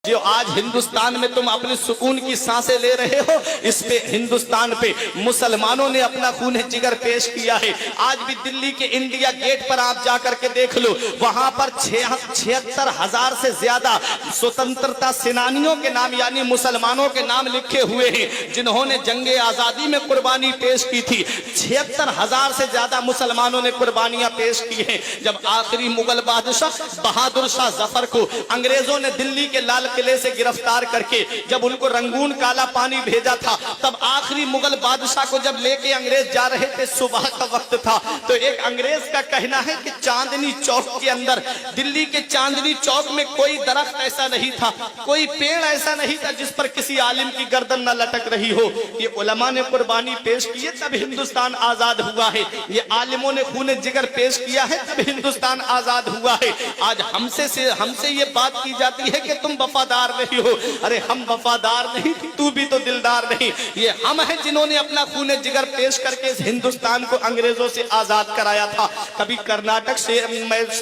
जो आज हिंदुस्तान में तुम अपने सुकून की सांसें ले रहे हो, इस पे हिंदुस्तान पे मुसलमानों ने अपना खून जिगर पेश किया है। आज भी दिल्ली के इंडिया गेट पर आप जाकर के देख लो, वहां पर 76,000 से ज्यादा स्वतंत्रता सेनानियों के नाम यानी मुसलमानों के नाम लिखे हुए हैं, जिन्होंने जंगे आजादी में कुर्बानी पेश की थी। 76,000 से ज्यादा मुसलमानों ने कुर्बानियां पेश की हैं। जब आखिरी मुगल बादशाह बहादुर शाह जफर को अंग्रेजों ने दिल्ली के लाल किले से गिरफ्तार करके जब उनको रंगून काला पानी भेजा था, तब आखिरी मुगल बादशाह को जब लेके अंग्रेज जा रहे थे, सुबह का वक्त था, तो एक अंग्रेज का कहना है कि चांदनी चौक के अंदर, दिल्ली के चांदनी चौक में कोई दरख्त ऐसा नहीं था, कोई पेड़ ऐसा नहीं था जिस पर किसी आलिम की गर्दन न लटक रही हो। ये उलमा ने कुर्बानी पेश की है, तब हिंदुस्तान आजाद हुआ है। ये आलिमों ने खून जिगर पेश किया है, तब हिंदुस्तान आजाद हुआ है। आज हमसे ये बात की जाती है कि तुम वफादार नहीं हो। अरे हम वफादार नहीं, तू भी तो दिलदार नहीं। ये हम हैं जिन्होंने अपना खून जिगर पेश करके इस हिंदुस्तान को अंग्रेजों से आजाद कराया था। कभी कर्नाटक से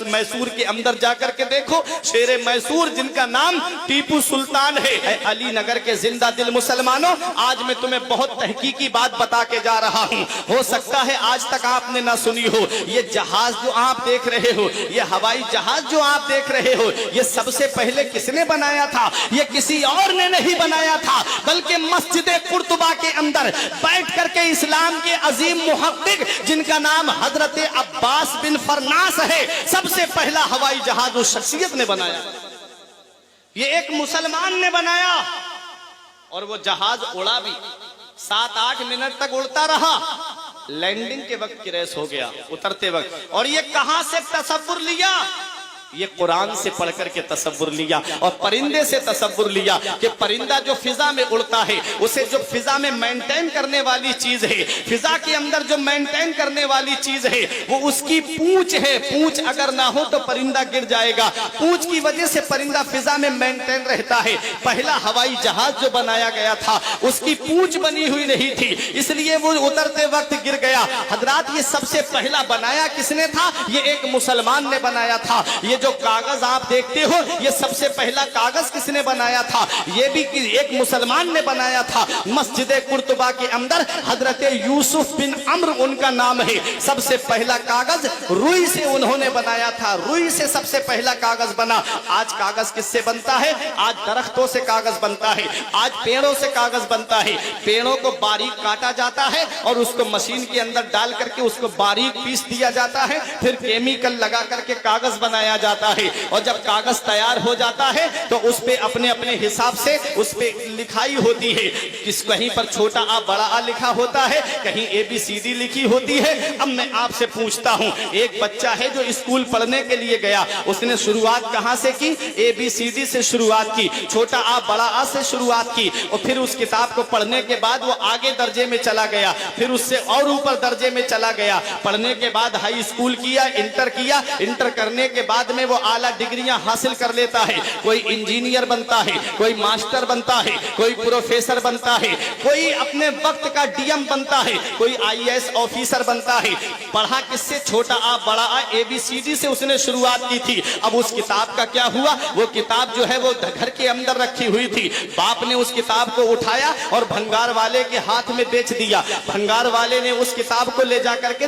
मैसूर के अंदर जाकर के देखो, शेरे मैसूर जिनका नाम टीपू सुल्तान है। अली नगर के जिंदा दिल मुसलमानों, आज मैं तुम्हें बहुत तहकीकी बात बता के जा रहा हूँ। हो सकता है आज तक आपने ना सुनी हो। ये जहाज जो आप देख रहे हो, ये हवाई जहाज जो आप देख रहे हो, ये सबसे पहले किसने बनाया था? ये किसी और ने नहीं बनाया था, बल्कि मस्जिद कुर्तुबा के अंदर बैठ करके इस्लाम के अजीम मुहक्किक जिनका नाम हजरत अब्बास बिन फरनास है, सबसे पहला हवाई जहाज उस शख्सियत ने बनाया। ये एक मुसलमान ने बनाया और वो जहाज उड़ा भी, 7-8 मिनट तक उड़ता रहा। लैंडिंग के वक्त क्रैश हो गया, उतरते वक्त। और ये कहां से तसव्वुर लिया? ये कुरान से पढ़ करके तसव्वुर लिया और परिंदे से तसव्वुर लिया कि परिंदा जो फिजा में उड़ता है, उसे जो फिजा में मेंटेन करने वाली चीज है, फिजा के अंदर जो मेंटेन करने वाली चीज है, वो उसकी पूंछ है। पूंछ अगर ना हो तो परिंदा गिर जाएगा। पूंछ की वजह से परिंदा फिजा में मेंटेन रहता है। पहला हवाई जहाज जो बनाया गया था, उसकी पूंछ बनी हुई नहीं थी, इसलिए वो उतरते वक्त गिर गया। हजरात, ये सबसे पहला बनाया किसने था? ये एक मुसलमान ने बनाया था। ये जो कागज आप देखते हो, ये सबसे पहला कागज किसने बनाया था? ये भी एक मुसलमान ने बनाया था। मस्जिद कुर्तुबा के अंदर हजरत यूसुफ बिन अम्र उनका नाम है। सबसे पहला कागज रुई से उन्होंने बनाया था। रुई से सबसे पहला कागज बना। आज कागज किससे बनता है? आज दरख्तों से कागज बनता है, आज पेड़ों से कागज बनता है। पेड़ों को बारीक काटा जाता है और उसको मशीन के अंदर डाल करके उसको बारीक पीस दिया जाता है, फिर केमिकल लगा करके कागज बनाया जाता है। और जब कागज तैयार हो जाता है तो उस पे अपने अपने हिसाब से उस पे लिखाई होती है। कहीं पर छोटा आ बड़ा आ लिखा होता है, कहीं ABCD लिखी होती है। अब मैं आपसे पूछता हूं, एक बच्चा है जो स्कूल पढ़ने के लिए गया, उसने शुरुआत कहां से की? ABCD से शुरुआत की, छोटा आ बड़ा आ से शुरुआत की, और फिर उस किताब को पढ़ने के बाद वो आगे दर्जे में चला गया, फिर उससे और ऊपर दर्जे में चला गया। पढ़ने के बाद हाई स्कूल किया, इंटर किया, इंटर करने के बाद में वो आला डिग्रियां हासिल कर लेता है। कोई इंजीनियर बनता है, कोई मास्टर बनता है, कोई प्रोफेसर बनता है, कोई अपने वक्त का DM बनता है, कोई IAS ऑफिसर बनता है। पढ़ा किससे? छोटा आ बड़ा आ ABCD से उसने शुरुआत की थी। अब उस किताब का क्या हुआ? वो किताब जो है वो घर के अंदर रखी हुई थी। बाप ने उस किताब को उठाया और भंगार वाले के हाथ में बेच दिया। भंगार वाले ने उस किताब को ले जाकर के